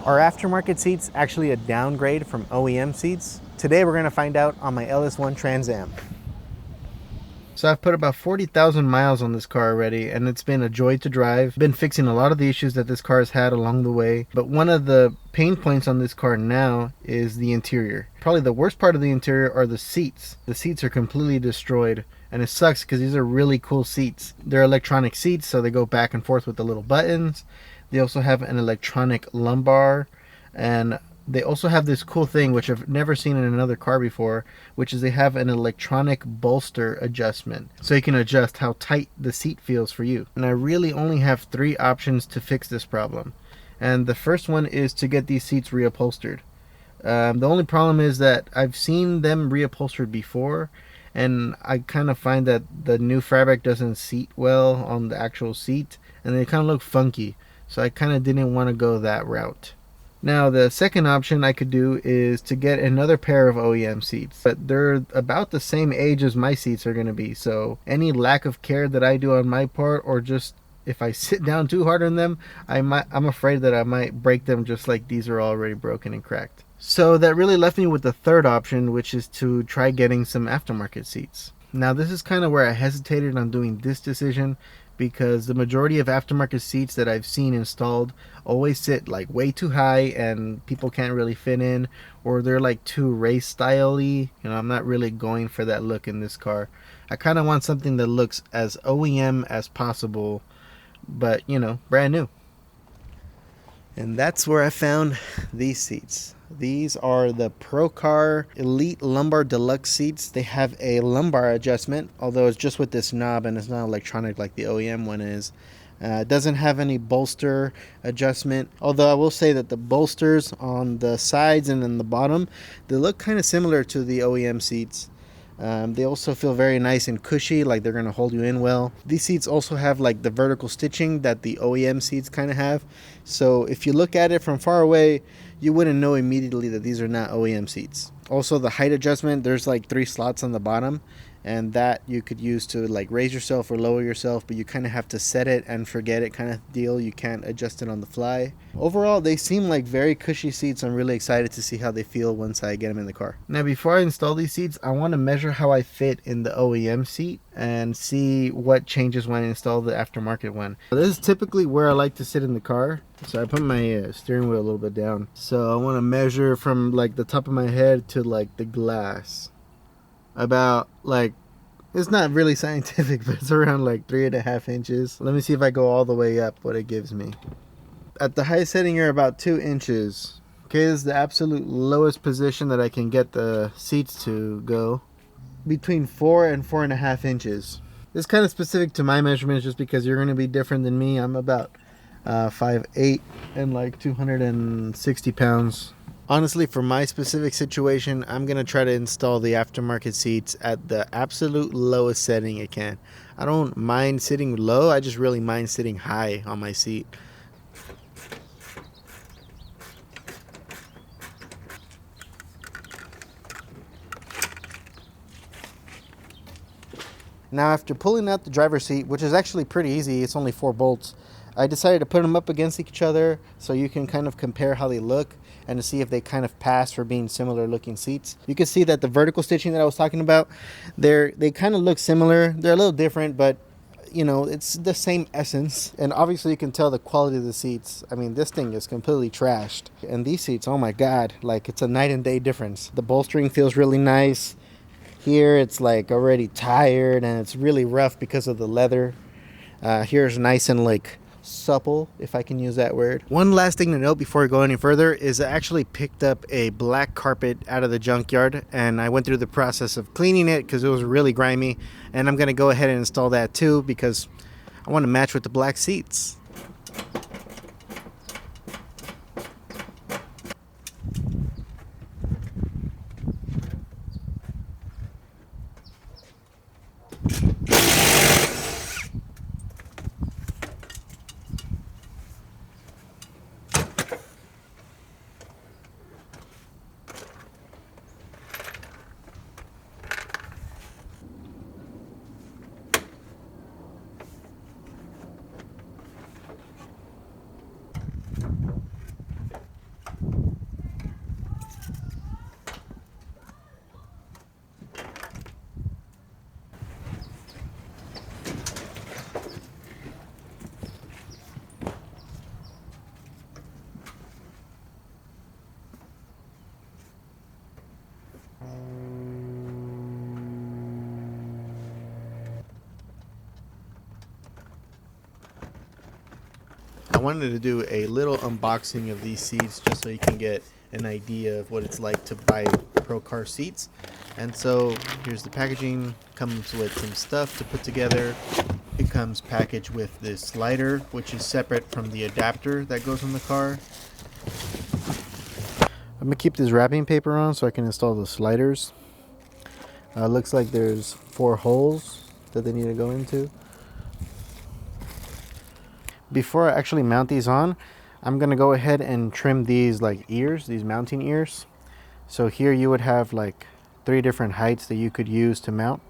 Are aftermarket seats actually a downgrade from OEM seats? Today we're going to find out on my LS1 Trans Am. So I've put about 40,000 miles on this car already, and it's been a joy to drive. Been fixing a lot of the issues that this car has had along the way. But one of the pain points on this car now is the interior. Probably the worst part of the interior are the seats. The seats are completely destroyed, and it sucks because these are really cool seats. They're electronic seats, so they go back and forth with the little buttons. They also have an electronic lumbar, and they also have this cool thing which I've never seen in another car before, which is they have an electronic bolster adjustment, so you can adjust how tight the seat feels for you. And I really only have 3 options to fix this problem, and the first one is to get these seats reupholstered. The only problem is that I've seen them reupholstered before, and I kind of find that the new fabric doesn't seat well on the actual seat, and they kind of look funky, so I kind of didn't want to go that route. Now, the second option I could do is to get another pair of OEM seats, but they're about the same age as my seats are going to be, so any lack of care that I do on my part, or just if I sit down too hard on them, I'm afraid that I might break them just like these are already broken and cracked. So that really left me with the third option, which is to try getting some aftermarket seats. Now, this is kind of where I hesitated on doing this decision, because the majority of aftermarket seats that I've seen installed always sit like way too high and people can't really fit in, or they're like too race style-y. I'm not really going for that look in this car. I kind of want something that looks as OEM as possible, but brand new. And that's where I found these seats. These are the Procar Elite Lumbar Deluxe seats. They have a lumbar adjustment, although it's just with this knob and it's not electronic like the OEM one is. It doesn't have any bolster adjustment, although I will say that the bolsters on the sides and in the bottom, they look kind of similar to the OEM seats. They also feel very nice and cushy, like they're going to hold you in well. These seats also have like the vertical stitching that the OEM seats kind of have. So if you look at it from far away, you wouldn't know immediately that these are not OEM seats. Also, the height adjustment, there's like 3 slots on the bottom, and that you could use to like raise yourself or lower yourself, but you kind of have to set it and forget it kind of deal. You can't adjust it on the fly. Overall, they seem like very cushy seats. I'm really excited to see how they feel once I get them in the car. Now, before I install these seats, I want to measure how I fit in the OEM seat and see what changes when I install the aftermarket one. This is typically where I like to sit in the car, so I put my steering wheel a little bit down. So I want to measure from like the top of my head to like the glass. About like, it's not really scientific, but it's around like 3.5 inches. Let me see if I go all the way up, what it gives me. At the highest setting, you're about 2 inches. Okay, this is the absolute lowest position that I can get the seats to go. Between 4 and 4.5 inches. This is kind of specific to my measurements just because you're going to be different than me. I'm about 5'8" and like 260 pounds. Honestly, for my specific situation, I'm going to try to install the aftermarket seats at the absolute lowest setting it can. I don't mind sitting low, I just really mind sitting high on my seat. Now, after pulling out the driver's seat, which is actually pretty easy, it's only 4 bolts, I decided to put them up against each other so you can kind of compare how they look and to see if they kind of pass for being similar looking seats. You can see that the vertical stitching that I was talking about, they kind of look similar. They're a little different, but it's the same essence. And obviously you can tell the quality of the seats. I mean, this thing is completely trashed. And these seats, oh my God, like it's a night and day difference. The bolstering feels really nice. Here it's like already tired and it's really rough because of the leather. Here's nice and like supple, if I can use that word. One last thing to note before we go any further is I actually picked up a black carpet out of the junkyard and I went through the process of cleaning it because it was really grimy, and I'm going to go ahead and install that too because I want to match with the black seats. I wanted to do a little unboxing of these seats just so you can get an idea of what it's like to buy Procar seats. And so here's the packaging. Comes with some stuff to put together. It comes packaged with this slider, which is separate from the adapter that goes on the car. I'm gonna keep this wrapping paper on so I can install the sliders. Looks like there's 4 holes that they need to go into. Before I actually mount these on, I'm gonna go ahead and trim these like ears, these mounting ears. So here you would have like 3 different heights that you could use to mount.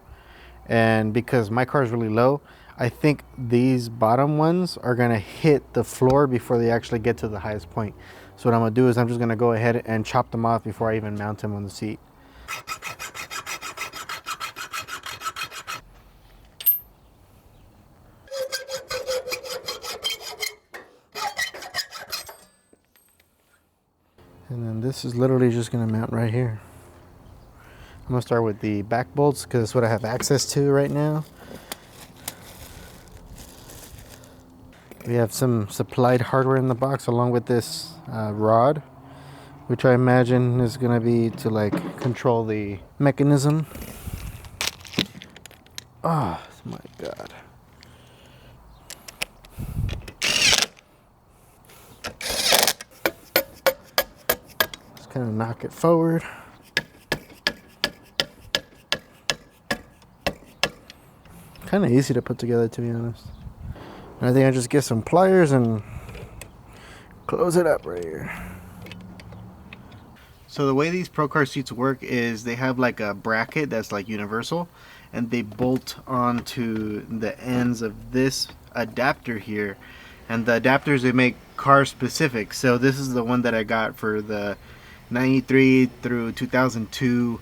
And because my car is really low, I think these bottom ones are gonna hit the floor before they actually get to the highest point. So what I'm gonna do is I'm just gonna go ahead and chop them off before I even mount them on the seat. And then this is literally just gonna mount right here. I'm gonna start with the back bolts because that's what I have access to right now. We have some supplied hardware in the box along with this rod, which I imagine is gonna be to like control the mechanism. Oh my God. Kind of knock it forward. Kind of easy to put together, to be honest. And I think I just get some pliers and close it up right here. So the way these Procar seats work is they have like a bracket that's like universal, and they bolt onto the ends of this adapter here. And the adapters, they make car specific. So this is the one that I got for the 93 through 2002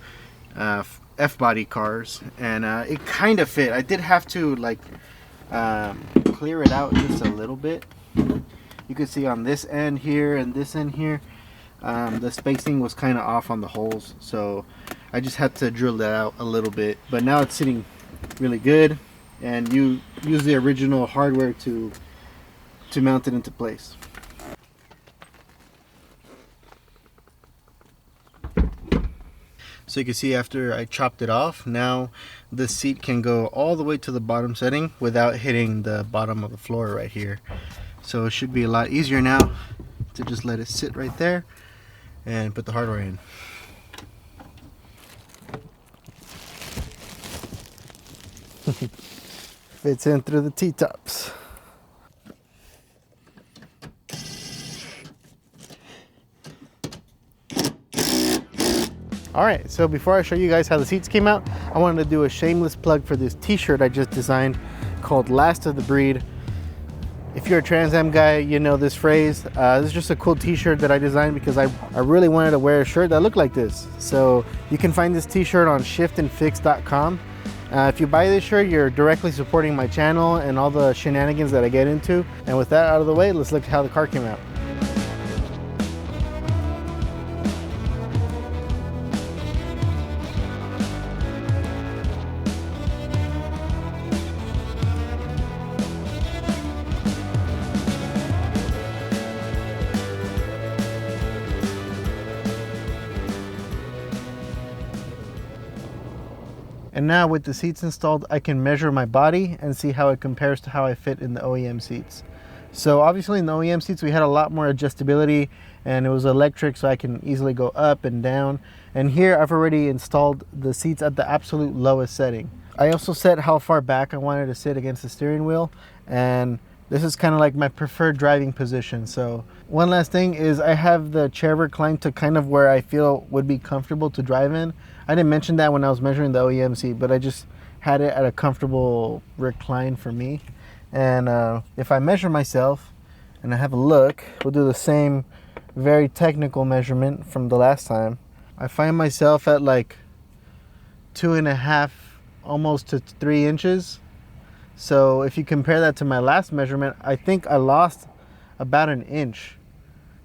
F-body cars, and it kind of fit. I did have to like clear it out just a little bit. You can see on this end here and this end here, the spacing was kind of off on the holes, so I just had to drill that out a little bit. But now it's sitting really good, and you use the original hardware to mount it into place. So you can see after I chopped it off, now the seat can go all the way to the bottom setting without hitting the bottom of the floor right here. So it should be a lot easier now to just let it sit right there and put the hardware in. Fits in through the T-tops. Alright, so before I show you guys how the seats came out, I wanted to do a shameless plug for this t-shirt I just designed called Last of the Breed. If you're a Trans Am guy, you know this phrase. This is just a cool t-shirt that I designed because I really wanted to wear a shirt that looked like this. So you can find this t-shirt on shiftandfix.com. If you buy this shirt, you're directly supporting my channel and all the shenanigans that I get into. And with that out of the way, let's look at how the car came out. And now with the seats installed, I can measure my body and see how it compares to how I fit in the OEM seats. So obviously in the OEM seats, we had a lot more adjustability, and it was electric, so I can easily go up and down. And here I've already installed the seats at the absolute lowest setting. I also set how far back I wanted to sit against the steering wheel, and this is kind of like my preferred driving position. So one last thing is I have the chair reclined to kind of where I feel would be comfortable to drive in. I didn't mention that when I was measuring the OEM seat, but I just had it at a comfortable recline for me. And if I measure myself and I have a look, we'll do the same very technical measurement from the last time. I find myself at like 2.5, almost to 3 inches. So if you compare that to my last measurement, I think I lost about 1 inch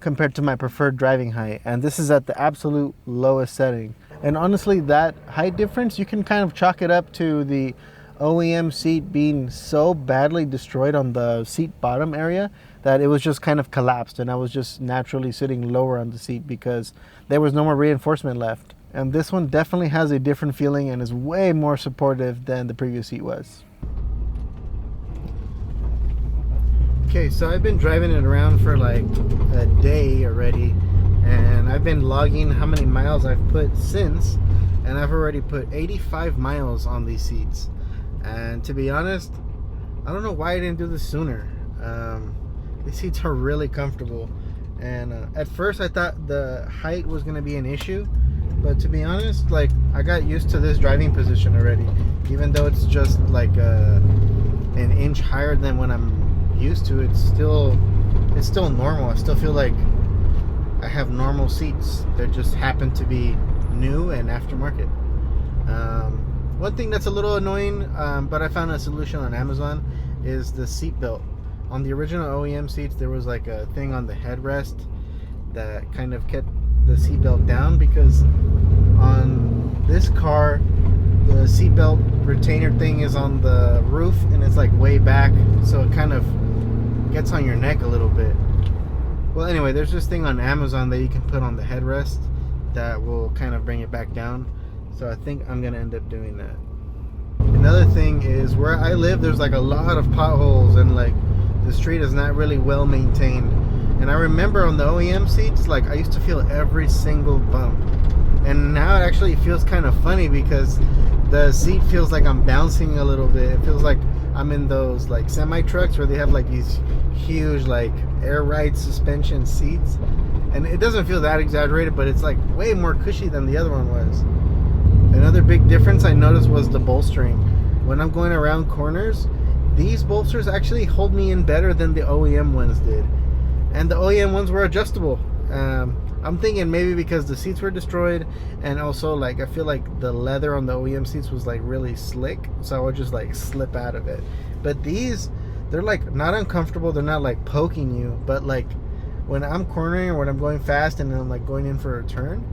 compared to my preferred driving height. And this is at the absolute lowest setting. And honestly, that height difference, you can kind of chalk it up to the OEM seat being so badly destroyed on the seat bottom area that it was just kind of collapsed, and I was just naturally sitting lower on the seat because there was no more reinforcement left. And this one definitely has a different feeling and is way more supportive than the previous seat was. Okay, so I've been driving it around for like a day already, and I've been logging how many miles I've put since, and I've already put 85 miles on these seats. And to be honest, I don't know why I didn't do this sooner. These seats are really comfortable, and at first I thought the height was going to be an issue, but to be honest, like, I got used to this driving position already, even though it's just like an inch higher than when I'm used to. It's still normal. I still feel like I have normal seats that just happen to be new and aftermarket. One thing that's a little annoying, but I found a solution on Amazon, is the seat belt. On the original OEM seats, there was like a thing on the headrest that kind of kept the seat belt down, because on this car the seat belt retainer thing is on the roof and it's like way back, so it kind of gets on your neck a little bit. Well, anyway, there's this thing on Amazon that you can put on the headrest that will kind of bring it back down, so I think I'm gonna end up doing that. Another thing is, where I live, there's like a lot of potholes, and like the street is not really well maintained. And I remember on the OEM seats, like, I used to feel every single bump, and now it actually feels kind of funny because the seat feels like I'm bouncing a little bit. It feels like I'm in those like semi trucks where they have like these huge like air ride suspension seats, and it doesn't feel that exaggerated, but it's like way more cushy than the other one was. Another big difference I noticed was the bolstering. When I'm going around corners, these bolsters actually hold me in better than the OEM ones did, and the OEM ones were adjustable. I'm thinking maybe because the seats were destroyed, and also like I feel like the leather on the OEM seats was like really slick, so I would just like slip out of it. But these, they're like not uncomfortable, they're not like poking you, but like when I'm cornering or when I'm going fast and I'm like going in for a turn,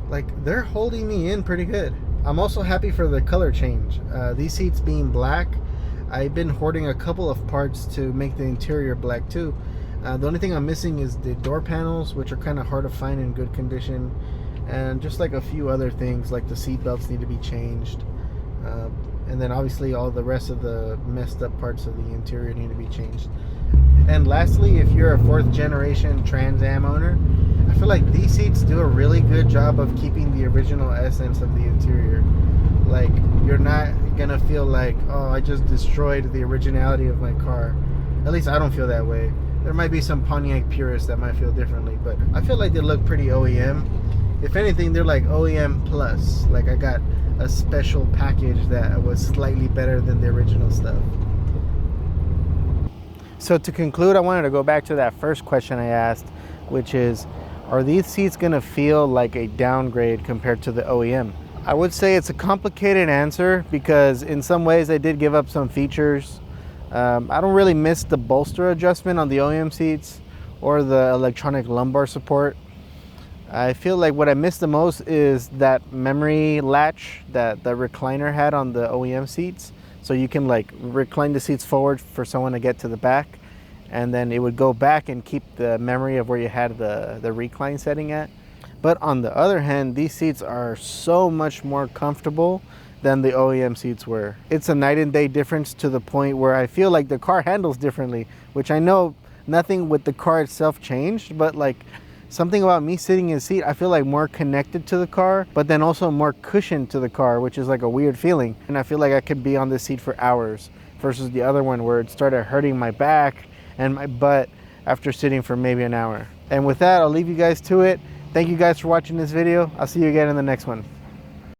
like they're holding me in pretty good. I'm also happy for the color change. These seats being black, I've been hoarding a couple of parts to make the interior black too. The only thing I'm missing is the door panels, which are kind of hard to find in good condition, and just like a few other things, like the seat belts need to be changed, and then obviously all the rest of the messed up parts of the interior need to be changed. And lastly, if you're a 4th generation Trans Am owner, I feel like these seats do a really good job of keeping the original essence of the interior. Like, you're not gonna feel like, oh, I just destroyed the originality of my car. At least I don't feel that way. There might be some Pontiac purists that might feel differently, but I feel like they look pretty OEM. If anything, they're like OEM plus. Like, I got a special package that was slightly better than the original stuff. So to conclude, I wanted to go back to that first question I asked, which is, are these seats gonna feel like a downgrade compared to the OEM? I would say it's a complicated answer, because in some ways they did give up some features. I don't really miss the bolster adjustment on the OEM seats or the electronic lumbar support. I feel like what I miss the most is that memory latch that the recliner had on the OEM seats. So you can like recline the seats forward for someone to get to the back, and then it would go back and keep the memory of where you had the recline setting at. But on the other hand, these seats are so much more comfortable than the OEM seats were. It's a night and day difference, to the point where I feel like the car handles differently, which I know nothing with the car itself changed, but like something about me sitting in the seat, I feel like more connected to the car, but then also more cushioned to the car, which is like a weird feeling. And I feel like I could be on this seat for hours, versus the other one where it started hurting my back and my butt after sitting for maybe an hour. And with that, I'll leave you guys to it. Thank you guys for watching this video. I'll see you again in the next one.